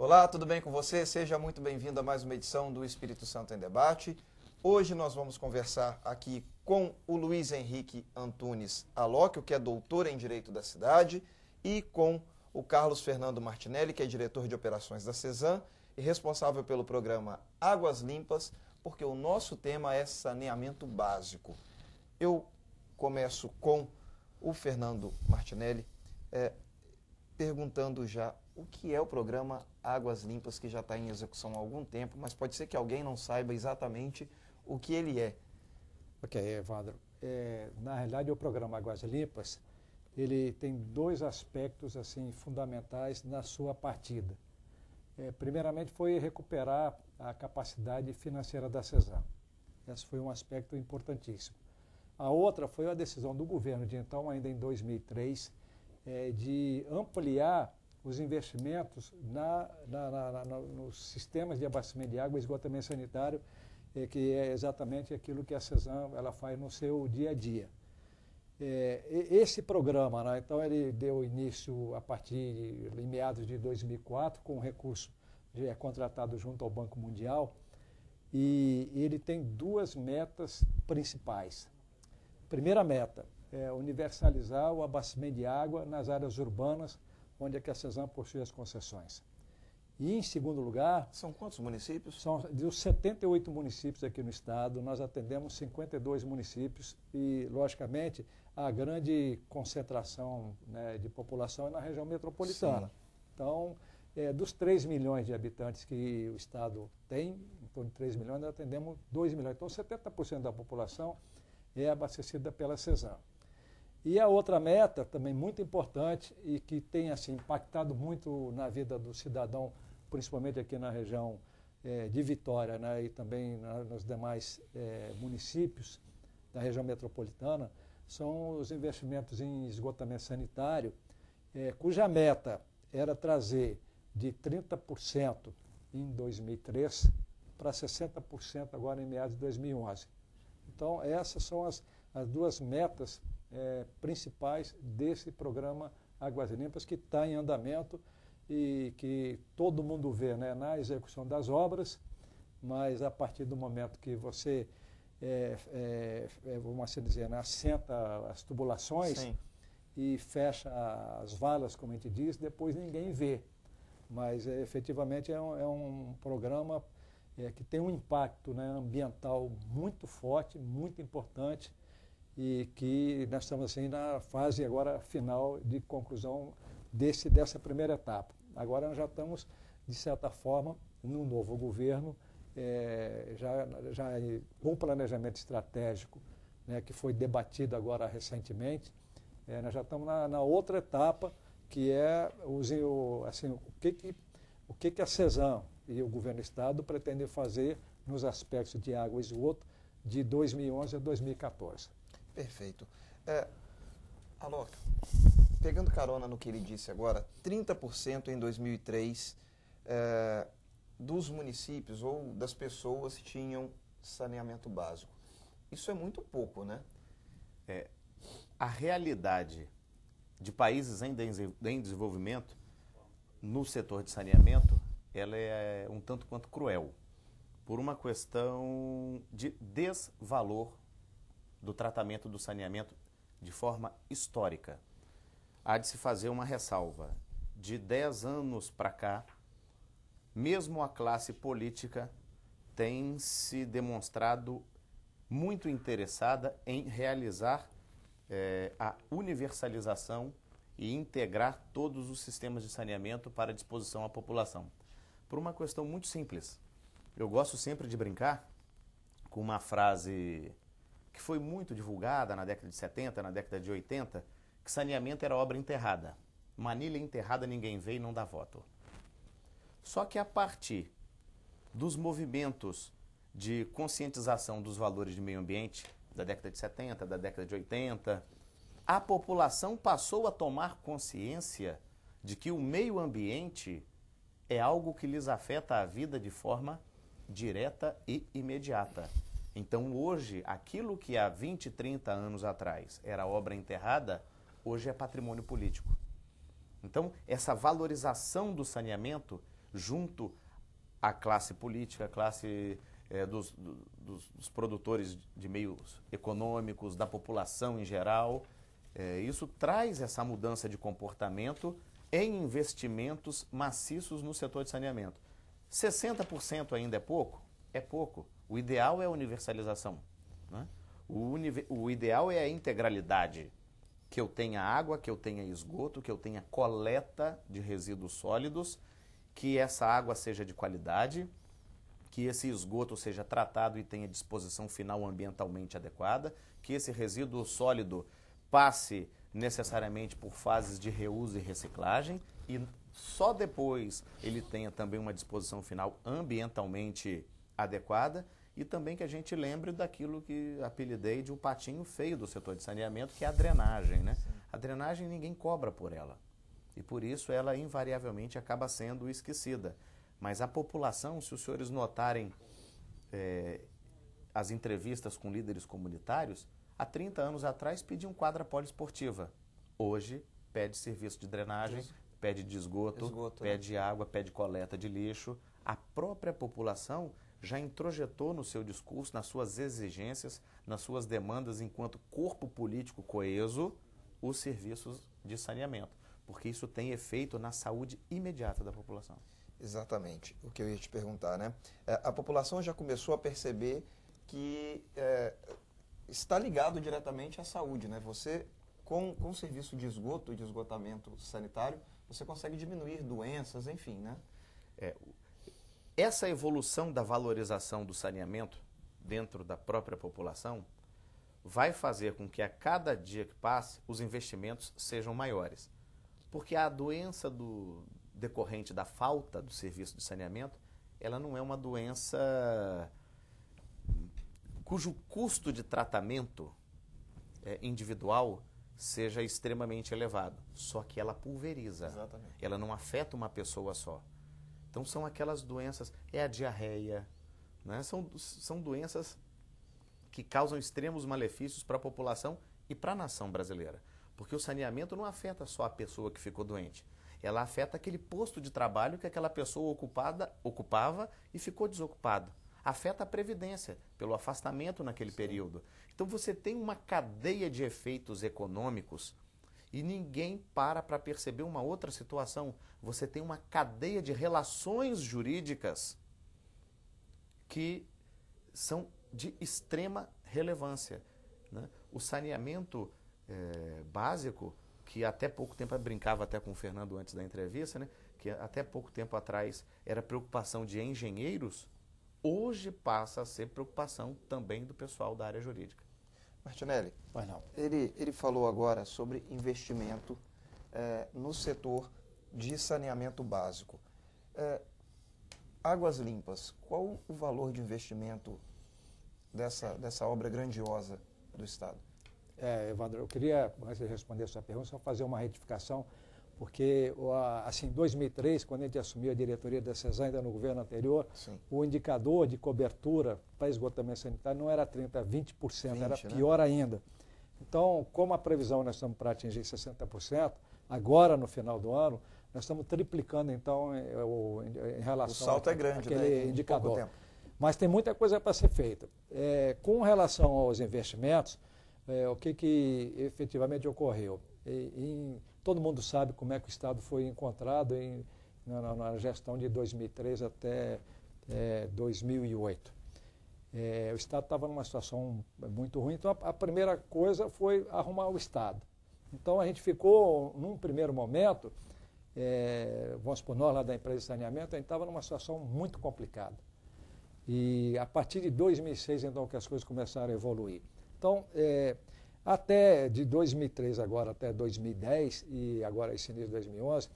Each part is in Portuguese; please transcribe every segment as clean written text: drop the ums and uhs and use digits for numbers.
Olá, tudo bem com você? Seja muito bem-vindo a mais uma edição do Espírito Santo em Debate. Hoje nós vamos conversar aqui com o Luiz Henrique Antunes Alóquio, que é doutor em Direito da cidade, e com o Carlos Fernando Martinelli, que é diretor de operações da CESAM e responsável pelo programa Águas Limpas, porque o nosso tema é saneamento básico. Eu começo com o Fernando Martinelli, perguntando já o que é o programa Águas Limpas, que já está em execução há algum tempo, mas pode ser que alguém não saiba exatamente o que ele é. Ok, Evandro. Na realidade, o programa Águas Limpas, ele tem dois aspectos assim fundamentais na sua partida. Primeiramente, foi recuperar a capacidade financeira da CESAM. Esse foi um aspecto importantíssimo. A outra foi a decisão do governo de então, ainda em 2003, de ampliar os investimentos nos sistemas de abastecimento de água e esgotamento sanitário, que é exatamente aquilo que a CESAM ela faz no seu dia a dia. Esse programa, né, então, ele deu início a partir de meados de 2004, com recurso contratado junto ao Banco Mundial, e ele tem duas metas principais. Primeira meta é universalizar o abastecimento de água nas áreas urbanas, onde é que a CESAM possui as concessões. E, em segundo lugar... São quantos municípios? São dos 78 municípios aqui no estado, nós atendemos 52 municípios e, logicamente, a grande concentração, né, de população é na região metropolitana. Sim. Então, dos 3 milhões de habitantes que o estado tem, em torno de 3 milhões, nós atendemos 2 milhões. Então, 70% da população é abastecida pela CESAM. E a outra meta, também muito importante e que tem assim, impactado muito na vida do cidadão, principalmente aqui na região de Vitória, né, e também nos demais municípios da região metropolitana, são os investimentos em esgotamento sanitário, cuja meta era trazer de 30% em 2003 para 60% agora em meados de 2011. Então, essas são as duas metas principais desse programa Águas Limpas, que está em andamento e que todo mundo vê, né, na execução das obras, mas a partir do momento que você, vamos assim dizer, né, assenta as tubulações. Sim. E fecha as valas, como a gente diz, depois ninguém vê. Mas efetivamente é um programa que tem um impacto, né, ambiental muito forte, muito importante, e que nós estamos assim, na fase agora final de conclusão dessa primeira etapa. Agora nós já estamos, de certa forma, no novo governo, já com o planejamento estratégico, né, que foi debatido agora recentemente. Nós já estamos na outra etapa, que é assim, o que a CESAM e o governo do estado pretendem fazer nos aspectos de água e esgoto de 2011 a 2014. Perfeito. Alóquio, pegando carona no que ele disse agora, 30% em 2003 dos municípios ou das pessoas tinham saneamento básico. Isso é muito pouco, né? A realidade de países em desenvolvimento no setor de saneamento, ela é um tanto quanto cruel, por uma questão de desvalor do tratamento do saneamento de forma histórica. Há de se fazer uma ressalva. De 10 anos para cá, mesmo a classe política tem se demonstrado muito interessada em realizar a universalização e integrar todos os sistemas de saneamento para disposição à população. Por uma questão muito simples. Eu gosto sempre de brincar com uma frase que foi muito divulgada na década de 70, na década de 80, que saneamento era obra enterrada. Manilha enterrada ninguém vê e não dá voto. Só que a partir dos movimentos de conscientização dos valores de meio ambiente, da década de 70, da década de 80, a população passou a tomar consciência de que o meio ambiente é algo que lhes afeta a vida de forma direta e imediata. Então, hoje, aquilo que há 20, 30 anos atrás era obra enterrada, hoje é patrimônio político. Então, essa valorização do saneamento junto à classe política, à classe dos produtores de meios econômicos, da população em geral. Isso traz essa mudança de comportamento em investimentos maciços no setor de saneamento. 60% ainda é pouco? É pouco. O ideal é a universalização, né? O ideal é a integralidade. Que eu tenha água, que eu tenha esgoto, que eu tenha coleta de resíduos sólidos, que essa água seja de qualidade, que esse esgoto seja tratado e tenha disposição final ambientalmente adequada, que esse resíduo sólido passe necessariamente por fases de reuso e reciclagem e só depois ele tenha também uma disposição final ambientalmente adequada e também que a gente lembre daquilo que apelidei de um patinho feio do setor de saneamento, que é a drenagem, né? A drenagem ninguém cobra por ela e por isso ela invariavelmente acaba sendo esquecida. Mas a população, se os senhores notarem as entrevistas com líderes comunitários, há 30 anos atrás pediam quadra poliesportiva. Hoje pede serviço de drenagem, pede de esgoto, pede água, pede coleta de lixo. A própria população já introjetou no seu discurso, nas suas exigências, nas suas demandas enquanto corpo político coeso, os serviços de saneamento, porque isso tem efeito na saúde imediata da população. Exatamente, o que eu ia te perguntar, né? A população já começou a perceber que está ligado diretamente à saúde, né? Você, com o serviço de esgoto, de esgotamento sanitário, você consegue diminuir doenças, enfim, né? Essa evolução da valorização do saneamento dentro da própria população vai fazer com que a cada dia que passe os investimentos sejam maiores. Porque a doença decorrente da falta do serviço de saneamento, ela não é uma doença cujo custo de tratamento individual seja extremamente elevado. Só que ela pulveriza. Exatamente. Ela não afeta uma pessoa só. Então são aquelas doenças, a diarreia, né? São doenças que causam extremos malefícios para a população e para a nação brasileira. Porque o saneamento não afeta só a pessoa que ficou doente. Ela afeta aquele posto de trabalho que aquela pessoa ocupava e ficou desocupado. Afeta a previdência, pelo afastamento naquele período. Então você tem uma cadeia de efeitos econômicos e ninguém para perceber uma outra situação. Você tem uma cadeia de relações jurídicas que são de extrema relevância, né? O saneamento básico, que até pouco tempo, eu brincava até com o Fernando antes da entrevista, né? Que até pouco tempo atrás era preocupação de engenheiros, hoje passa a ser preocupação também do pessoal da área jurídica. Martinelli, ele falou agora sobre investimento no setor de saneamento básico. Águas Limpas, qual o valor de investimento dessa obra grandiosa do Estado? Evandro, eu queria, antes de responder a sua pergunta, só fazer uma retificação, porque assim, em 2003, quando a gente assumiu a diretoria da CESAM, ainda no governo anterior, sim, o indicador de cobertura para esgotamento sanitário não era 30%, 20%, era pior, né, ainda. Então, como a previsão nós estamos para atingir 60%, agora no final do ano, nós estamos triplicando, então, em relação o salto é grande, àquele indicador. Mas tem muita coisa para ser feita. Com relação aos investimentos, o que efetivamente ocorreu? Todo mundo sabe como é que o Estado foi encontrado na gestão de 2003 até 2008. O Estado estava numa situação muito ruim, então a primeira coisa foi arrumar o Estado. Então a gente ficou, num primeiro momento, vamos supor, nós lá da empresa de saneamento, a gente estava numa situação muito complicada. E a partir de 2006, então, que as coisas começaram a evoluir. Então, até de 2003 agora até 2010 e agora esse início de 2011,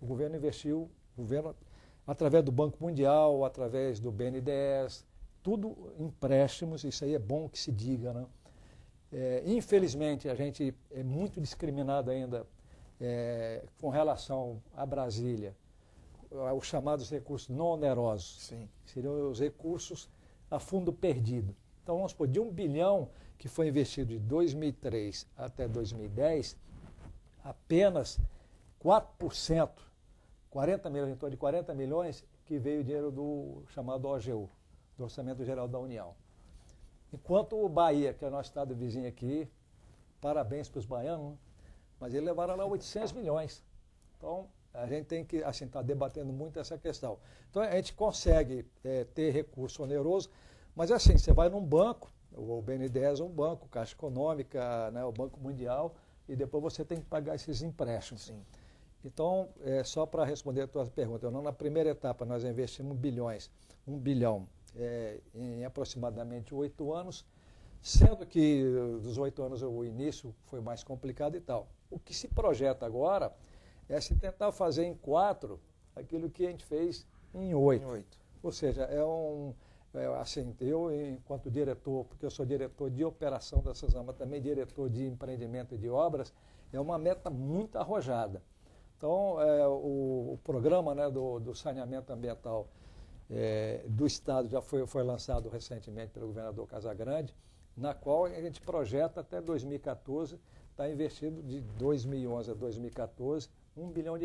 o governo investiu, através do Banco Mundial, através do BNDES, tudo empréstimos, isso aí é bom que se diga, né? Infelizmente, a gente é muito discriminado ainda com relação a Brasília, os chamados recursos não onerosos. Sim. Que seriam os recursos a fundo perdido. Então, vamos supor, de 1 bilhão que foi investido de 2003 até 2010, apenas 4% 40 milhões, em torno de 40 milhões, que veio o dinheiro do chamado OGU, do Orçamento Geral da União. Enquanto o Bahia, que é o nosso estado vizinho aqui, parabéns para os baianos, mas eles levaram lá 800 milhões. Então, a gente tem que, assim, estar debatendo muito essa questão. Então, a gente consegue ter recurso oneroso, mas assim, você vai num banco, o BNDES é um banco, Caixa Econômica, né, o Banco Mundial, e depois você tem que pagar esses empréstimos. Sim. Então, só para responder a tua pergunta, na primeira etapa nós investimos 1 bilhão em aproximadamente 8 anos, sendo que dos 8 anos o início foi mais complicado e tal. O que se projeta agora é se tentar fazer em 4 aquilo que a gente fez em 8. Ou seja, assim, eu enquanto diretor, porque eu sou diretor de operação da Suzama, também diretor de empreendimento e de obras, é uma meta muito arrojada. Então, o programa, né, do saneamento ambiental do Estado já foi lançado recentemente pelo governador Casagrande, na qual a gente projeta até 2014, está investido de 2011 a 2014, R$ 1 bilhão.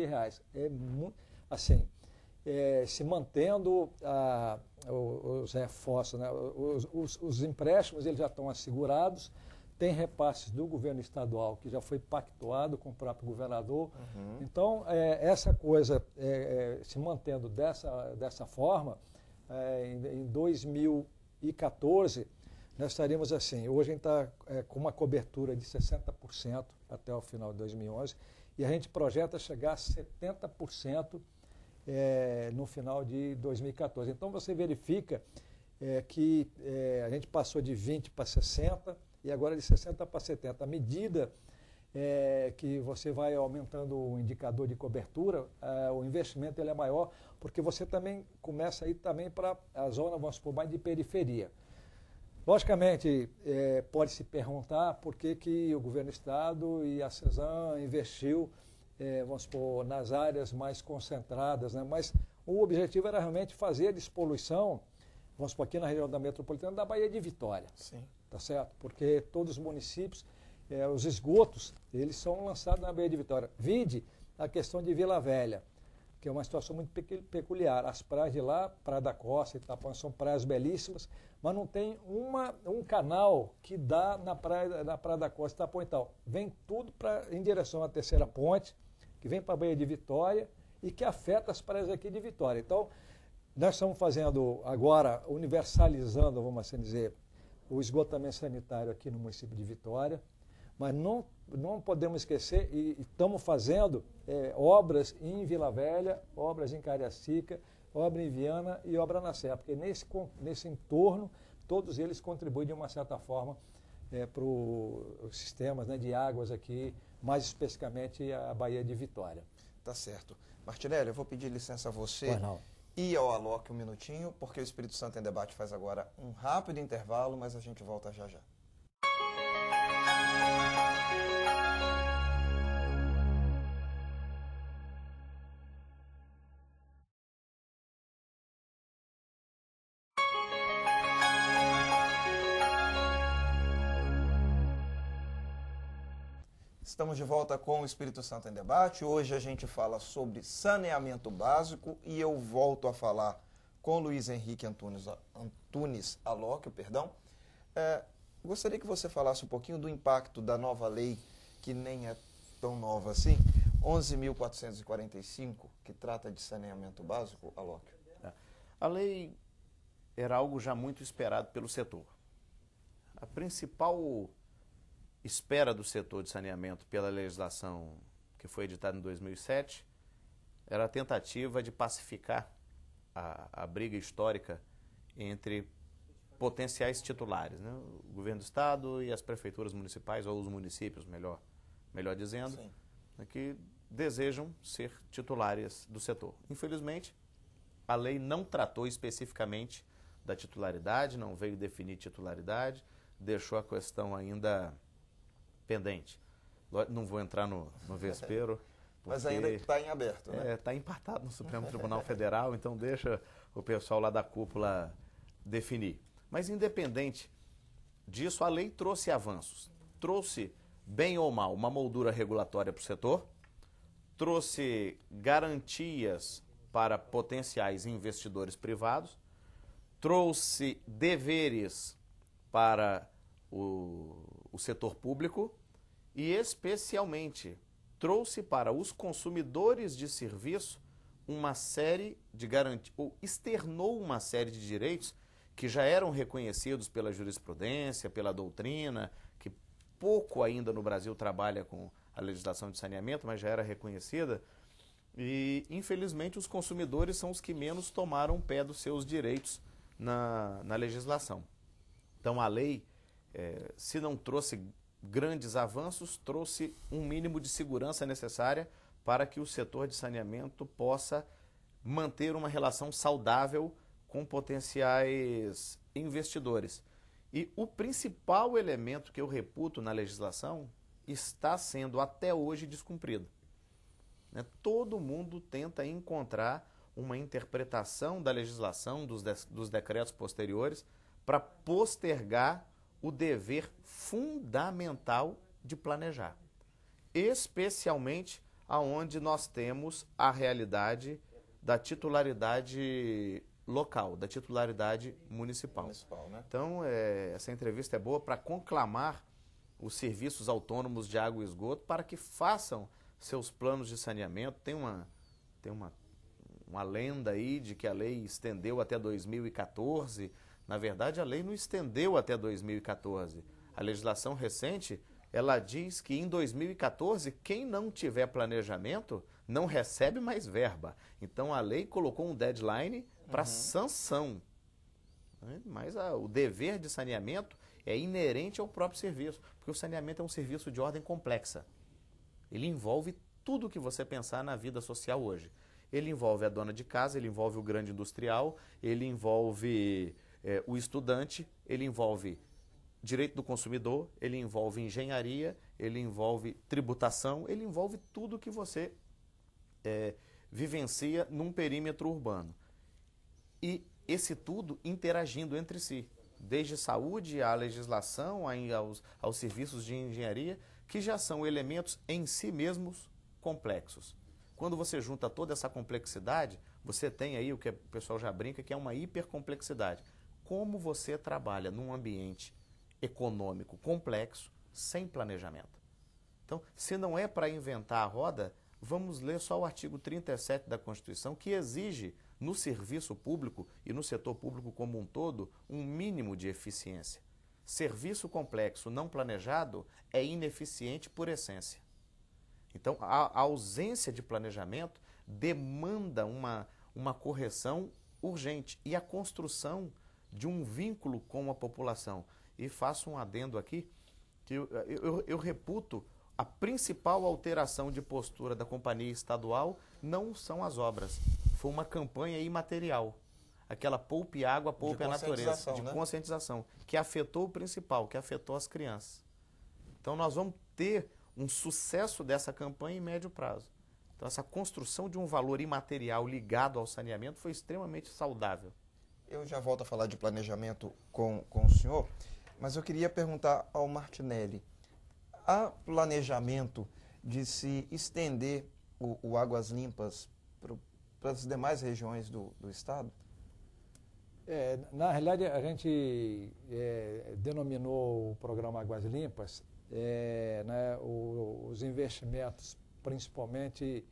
Assim, se mantendo os reforços, né, os empréstimos eles já estão assegurados, tem repasses do governo estadual que já foi pactuado com o próprio governador. Uhum. Então, essa coisa se mantendo dessa forma, em 2014, nós estaríamos assim, hoje a gente está com uma cobertura de 60% até o final de 2011, e a gente projeta chegar a 70% no final de 2014. Então, você verifica que a gente passou de 20 para 60%, e agora de 60 para 70. À medida que você vai aumentando o indicador de cobertura, o investimento ele é maior, porque você também começa a ir também para a zona, vamos supor, mais de periferia. Logicamente, pode se perguntar por que o governo do Estado e a CESAM investiu, vamos supor, nas áreas mais concentradas, né? Mas o objetivo era realmente fazer a despoluição, vamos supor, aqui na região da metropolitana, da Baía de Vitória. Sim. Tá certo? Porque todos os municípios, os esgotos, eles são lançados na Baía de Vitória. Vide a questão de Vila Velha, que é uma situação muito peculiar. As praias de lá, Praia da Costa e Itapuã, são praias belíssimas, mas não tem um canal que dá na Praia da Costa, Itapuã e tal. Vem tudo em direção à Terceira Ponte, que vem para a Baía de Vitória e que afeta as praias aqui de Vitória. Então, nós estamos fazendo agora, universalizando, vamos assim dizer, o esgotamento sanitário aqui no município de Vitória, mas não podemos esquecer, e estamos fazendo obras em Vila Velha, obras em Cariacica, obra em Viana e obra na Serra, porque nesse entorno, todos eles contribuem de uma certa forma para os sistemas, né, de águas aqui, mais especificamente a Baía de Vitória. Tá certo. Martinelli, eu vou pedir licença a você. Pois não. E ao Alok um minutinho, porque o Espírito Santo em Debate faz agora um rápido intervalo, mas a gente volta já já. Estamos de volta com o Espírito Santo em Debate. Hoje a gente fala sobre saneamento básico e eu volto a falar com Luiz Henrique Antunes Alok, perdão. Gostaria que você falasse um pouquinho do impacto da nova lei, que nem é tão nova assim, 11.445, que trata de saneamento básico, Alok. A lei era algo já muito esperado pelo setor. A principal espera do setor de saneamento pela legislação que foi editada em 2007 era a tentativa de pacificar a briga histórica entre potenciais titulares, né? O governo do Estado e as prefeituras municipais, ou os municípios, melhor dizendo, né, que desejam ser titulares do setor. Infelizmente, a lei não tratou especificamente da titularidade, não veio definir titularidade, deixou a questão ainda pendente. Não vou entrar no vespeiro. Mas ainda está em aberto, né? Está empatado no Supremo Tribunal Federal, então deixa o pessoal lá da cúpula definir. Mas independente disso, a lei trouxe avanços. Trouxe, bem ou mal, uma moldura regulatória para o setor, trouxe garantias para potenciais investidores privados, trouxe deveres para o setor público e, especialmente, trouxe para os consumidores de serviço uma série de garantias, ou externou uma série de direitos que já eram reconhecidos pela jurisprudência, pela doutrina, que pouco ainda no Brasil trabalha com a legislação de saneamento, mas já era reconhecida. E, infelizmente, os consumidores são os que menos tomaram pé dos seus direitos na legislação. Então, a lei, se não trouxe grandes avanços, trouxe um mínimo de segurança necessária para que o setor de saneamento possa manter uma relação saudável com potenciais investidores. E o principal elemento que eu reputo na legislação está sendo até hoje descumprido. Todo mundo tenta encontrar uma interpretação da legislação, dos decretos posteriores, para postergar o dever fundamental de planejar, especialmente aonde nós temos a realidade da titularidade local, da titularidade municipal. Né? Então, essa entrevista é boa para conclamar os serviços autônomos de água e esgoto para que façam seus planos de saneamento. Tem uma lenda aí de que a lei estendeu até 2014. Na verdade, a lei não estendeu até 2014. A legislação recente, ela diz que em 2014, quem não tiver planejamento não recebe mais verba. Então, a lei colocou um deadline para sanção. Mas o dever de saneamento é inerente ao próprio serviço, porque o saneamento é um serviço de ordem complexa. Ele envolve tudo o que você pensar na vida social hoje. Ele envolve a dona de casa, ele envolve o grande industrial, ele envolve o estudante, ele envolve direito do consumidor, ele envolve engenharia, ele envolve tributação, ele envolve tudo que você vivencia num perímetro urbano. E esse tudo interagindo entre si, desde saúde à legislação, aos serviços de engenharia, que já são elementos em si mesmos complexos. Quando você junta toda essa complexidade, você tem aí o que o pessoal já brinca, que é uma hipercomplexidade. Como você trabalha num ambiente econômico complexo, sem planejamento? Então, se não é para inventar a roda, vamos ler só o artigo 37 da Constituição, que exige no serviço público e no setor público como um todo um mínimo de eficiência. Serviço complexo não planejado é ineficiente por essência. Então, a ausência de planejamento demanda uma correção urgente e a construção de um vínculo com a população. E faço um adendo aqui, que eu reputo a principal alteração de postura da companhia estadual não são as obras, foi uma campanha imaterial. Aquela poupe água, poupe a natureza, de conscientização, que afetou o principal, que afetou as crianças. Então nós vamos ter um sucesso dessa campanha em médio prazo. Então essa construção de um valor imaterial ligado ao saneamento foi extremamente saudável. Eu já volto a falar de planejamento com o senhor, mas eu queria perguntar ao Martinelli, há planejamento de se estender o Águas Limpas para as demais regiões do estado? Na realidade, a gente denominou o programa Águas Limpas os investimentos, principalmente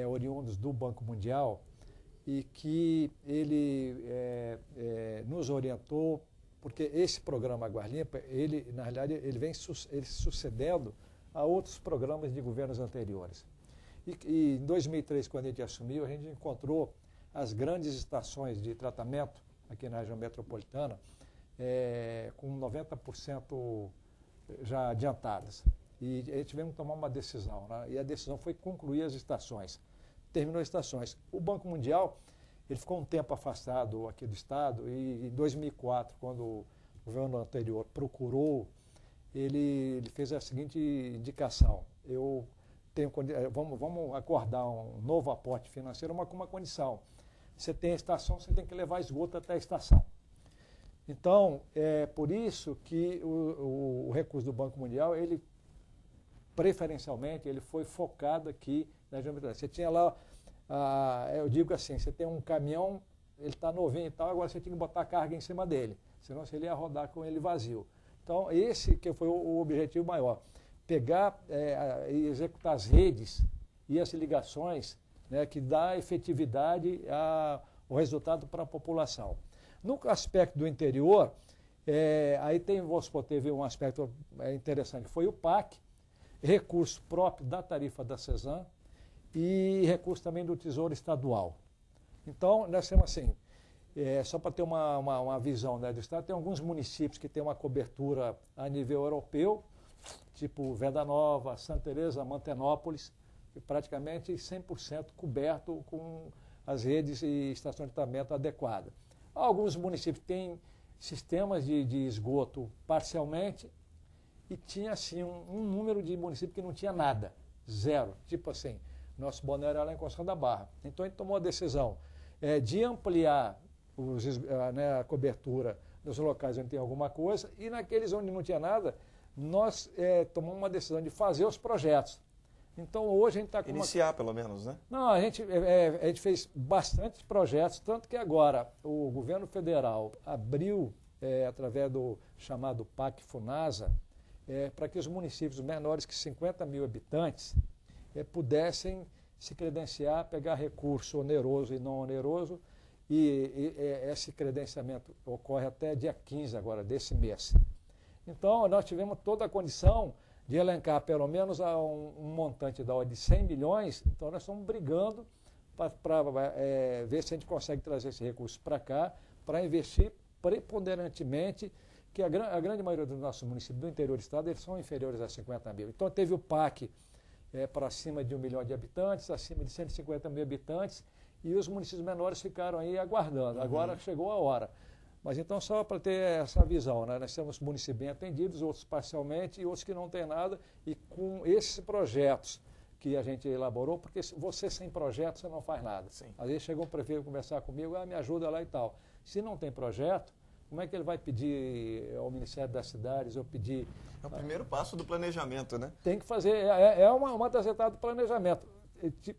oriundos do Banco Mundial, e que ele nos orientou, porque esse programa Águas Limpas, na realidade, ele vem sucedendo a outros programas de governos anteriores. E em 2003, quando a gente assumiu, a gente encontrou as grandes estações de tratamento aqui na região metropolitana, com 90% já adiantadas. E a gente tivemos que tomar uma decisão, né? E a decisão foi concluir as estações. Terminou as estações. O Banco Mundial, ele ficou um tempo afastado aqui do Estado, e em 2004, quando o governo anterior procurou, ele fez a seguinte indicação: vamos acordar um novo aporte financeiro, mas com uma condição. Você tem a estação, você tem que levar esgoto até a estação. Então, é por isso que o recurso do Banco Mundial, ele preferencialmente, ele foi focado aqui na região metropolitana. Você tinha lá, eu digo assim, você tem um caminhão, ele está novinho e tal, agora você tinha que botar a carga em cima dele, senão você ia rodar com ele vazio. Então, esse que foi o objetivo maior, pegar e executar as redes e as ligações, né, que dá efetividade ao resultado para a população. No aspecto do interior, aí teve um aspecto interessante, foi o PAC, recurso próprio da tarifa da CESAM e recurso também do Tesouro Estadual. Então, nós temos assim, só para ter uma visão, né, do Estado, tem alguns municípios que têm uma cobertura a nível europeu, tipo Venda Nova, Santa Teresa, Mantenópolis, que praticamente 100% coberto com as redes e estações de tratamento adequadas. Alguns municípios têm sistemas de esgoto parcialmente e tinha assim um número de municípios que não tinha nada, zero. Tipo assim, nosso Balneário era lá em Constituição da Barra. Então a gente tomou a decisão de ampliar a cobertura nos locais onde tem alguma coisa e naqueles onde não tinha nada, nós tomamos uma decisão de fazer os projetos. Então hoje a gente está com iniciar pelo menos, né? Não, a gente fez bastantes projetos, tanto que agora o governo federal abriu, através do chamado PAC FUNASA, para que os municípios menores que 50 mil habitantes pudessem se credenciar, pegar recurso oneroso e não oneroso, e esse credenciamento ocorre até dia 15 agora, desse mês. Então, nós tivemos toda a condição de elencar pelo menos um montante da ordem de 100 milhões, então nós estamos brigando para ver se a gente consegue trazer esse recurso para cá, para investir preponderantemente, que a grande maioria dos nossos municípios do interior do estado, eles são inferiores a 50 mil. Então teve o PAC para cima de 1 milhão de habitantes, acima de 150 mil habitantes, e os municípios menores ficaram aí aguardando. Agora chegou a hora. Mas então, só para ter essa visão, né? Nós temos municípios bem atendidos, outros parcialmente e outros que não têm nada, e com esses projetos que a gente elaborou, porque você sem projeto, você não faz nada. Sim. Às vezes chega um prefeito conversar comigo, me ajuda lá e tal. Se não tem projeto, como é que ele vai pedir ao Ministério das Cidades ou pedir... É o primeiro passo do planejamento, né? Tem que fazer, uma das etapas do planejamento.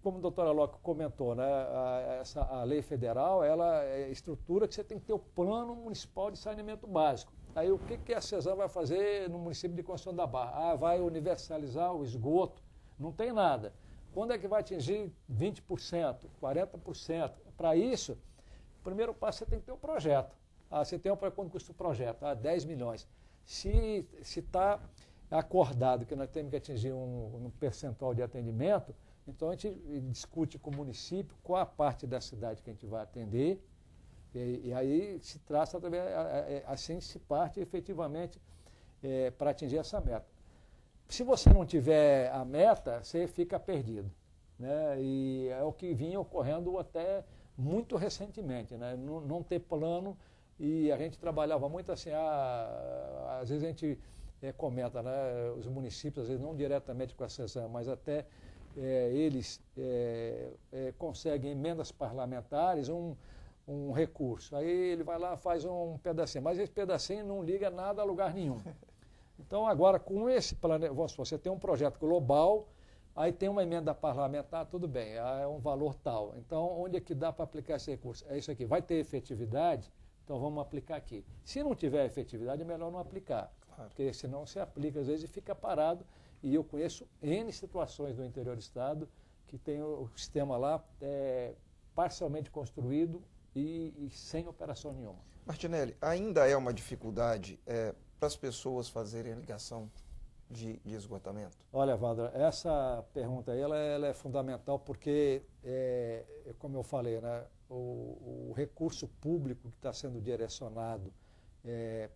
Como a doutora Locke comentou, né, a lei federal, ela é estrutura que você tem que ter o plano municipal de saneamento básico. Aí o que a CESAM vai fazer no município de Constituição da Barra? Vai universalizar o esgoto? Não tem nada. Quando é que vai atingir 20%, 40%? Para isso, o primeiro passo você tem que ter o projeto. Você tem quanto custa o projeto? 10 milhões. Se está acordado que nós temos que atingir um percentual de atendimento, então a gente discute com o município qual a parte da cidade que a gente vai atender, e aí se traça também, assim se parte efetivamente para atingir essa meta. Se você não tiver a meta, você fica perdido, né? E é o que vinha ocorrendo até muito recentemente, né? Não ter plano, e a gente trabalhava muito assim, às vezes a gente comenta, né? Os municípios, às vezes não diretamente com a CESAM, mas até eles conseguem emendas parlamentares, um recurso. Aí ele vai lá, faz um pedacinho, mas esse pedacinho não liga nada a lugar nenhum. Então agora com esse plano, você tem um projeto global, aí tem uma emenda parlamentar, tudo bem, é um valor tal. Então onde é que dá para aplicar esse recurso? É isso aqui, vai ter efetividade? Então vamos aplicar aqui. Se não tiver efetividade, é melhor não aplicar, porque senão você aplica às vezes e fica parado. E eu conheço N situações do interior do estado que tem o sistema lá parcialmente construído e sem operação nenhuma. Martinelli, ainda é uma dificuldade para as pessoas fazerem a ligação de esgotamento? Olha, Wandra, essa pergunta aí, ela é fundamental porque, como eu falei, né, o recurso público que está sendo direcionado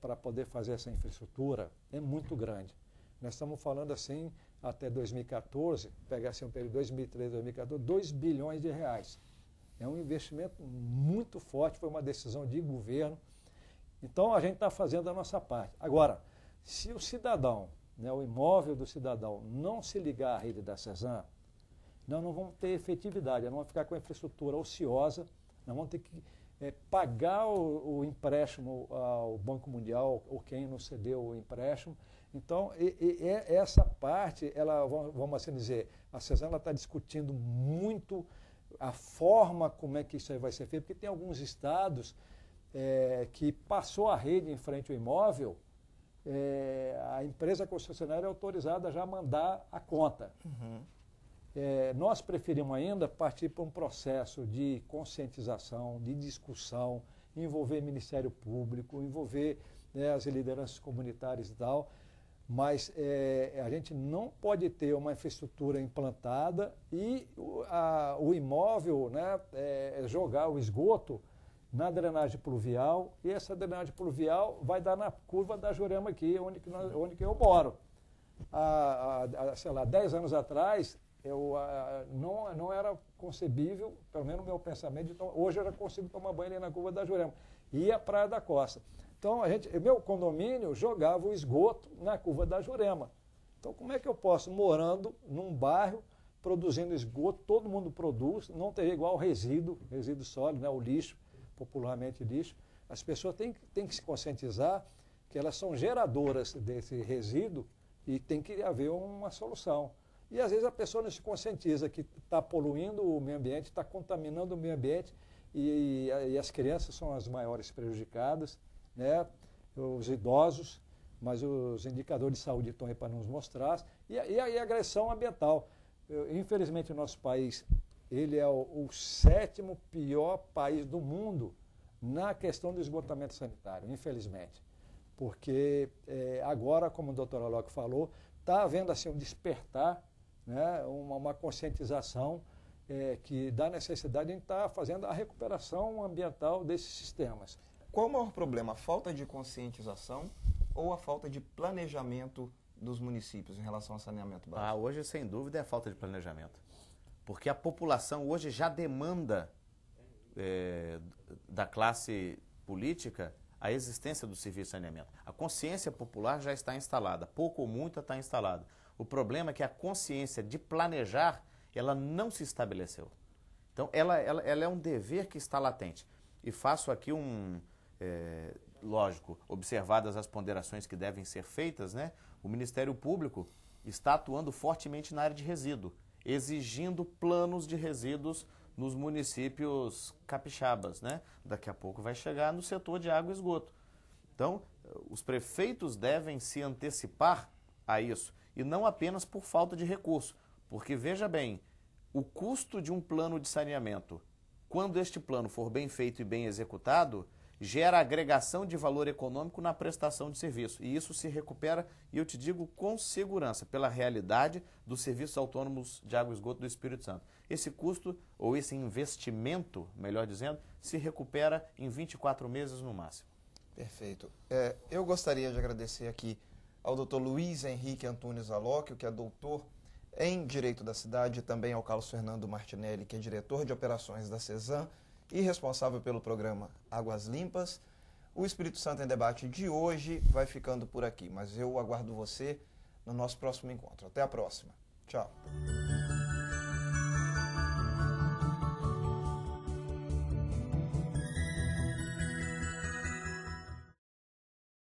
para poder fazer essa infraestrutura é muito grande. Nós estamos falando assim, até 2014, pegar assim um período 2013, 2014, 2 bilhões de reais. É um investimento muito forte, foi uma decisão de governo. Então, a gente está fazendo a nossa parte. Agora, se o cidadão, né, o imóvel do cidadão, não se ligar à rede da CESAM, nós não vamos ter efetividade, nós vamos ficar com a infraestrutura ociosa, nós vamos ter que pagar o empréstimo ao Banco Mundial, ou quem nos cedeu o empréstimo. Então, essa parte, ela, vamos assim dizer, a CESAM está discutindo muito a forma como é que isso aí vai ser feito, porque tem alguns estados que passou a rede em frente ao imóvel, a empresa concessionária é autorizada já a mandar a conta. Uhum. Nós preferimos ainda partir para um processo de conscientização, de discussão, envolver Ministério Público, envolver as lideranças comunitárias e tal, mas a gente não pode ter uma infraestrutura implantada e o imóvel, né, jogar o esgoto na drenagem pluvial, e essa drenagem pluvial vai dar na curva da Jurema aqui, onde que eu moro. Sei lá, 10 anos atrás, não era concebível, pelo menos no meu pensamento, então, hoje eu já consigo tomar banho ali na curva da Jurema. E a Praia da Costa. Então, meu condomínio jogava o esgoto na curva da Jurema. Então, como é que eu posso, morando num bairro, produzindo esgoto, todo mundo produz, não ter igual resíduo sólido, né, o lixo, popularmente lixo. As pessoas têm que se conscientizar que elas são geradoras desse resíduo e tem que haver uma solução. E às vezes a pessoa não se conscientiza que está poluindo o meio ambiente, está contaminando o meio ambiente e as crianças são as maiores prejudicadas, né? Os idosos, mas os indicadores de saúde estão aí para nos mostrar. E a agressão ambiental. Infelizmente o nosso país ele é o 7º pior país do mundo na questão do esgotamento sanitário, infelizmente. Porque agora, como o doutor Alok falou, está havendo assim, um despertar, né, uma conscientização que dá necessidade de a gente estar fazendo a recuperação ambiental desses sistemas. Qual o maior problema? A falta de conscientização ou a falta de planejamento dos municípios em relação ao saneamento básico? Hoje, sem dúvida, é a falta de planejamento. Porque a população hoje já demanda da classe política a existência do serviço de saneamento. A consciência popular já está instalada, pouco ou muito está instalada. O problema é que a consciência de planejar, ela não se estabeleceu. Então, ela é um dever que está latente. E faço aqui lógico, observadas as ponderações que devem ser feitas, né? O Ministério Público está atuando fortemente na área de resíduo, exigindo planos de resíduos nos municípios capixabas, né? Daqui a pouco vai chegar no setor de água e esgoto. Então, os prefeitos devem se antecipar a isso, e não apenas por falta de recurso, porque, veja bem, o custo de um plano de saneamento, quando este plano for bem feito e bem executado, gera agregação de valor econômico na prestação de serviço. E isso se recupera, e eu te digo com segurança, pela realidade dos serviços autônomos de água e esgoto do Espírito Santo. Esse custo, ou esse investimento, melhor dizendo, se recupera em 24 meses no máximo. Perfeito. Eu gostaria de agradecer aqui ao Dr. Luiz Henrique Antunes Alok, que é doutor em Direito da Cidade, e também ao Carlos Fernando Martinelli, que é diretor de operações da CESAM e responsável pelo programa Águas Limpas. O Espírito Santo em Debate de hoje vai ficando por aqui, mas eu aguardo você no nosso próximo encontro. Até a próxima. Tchau.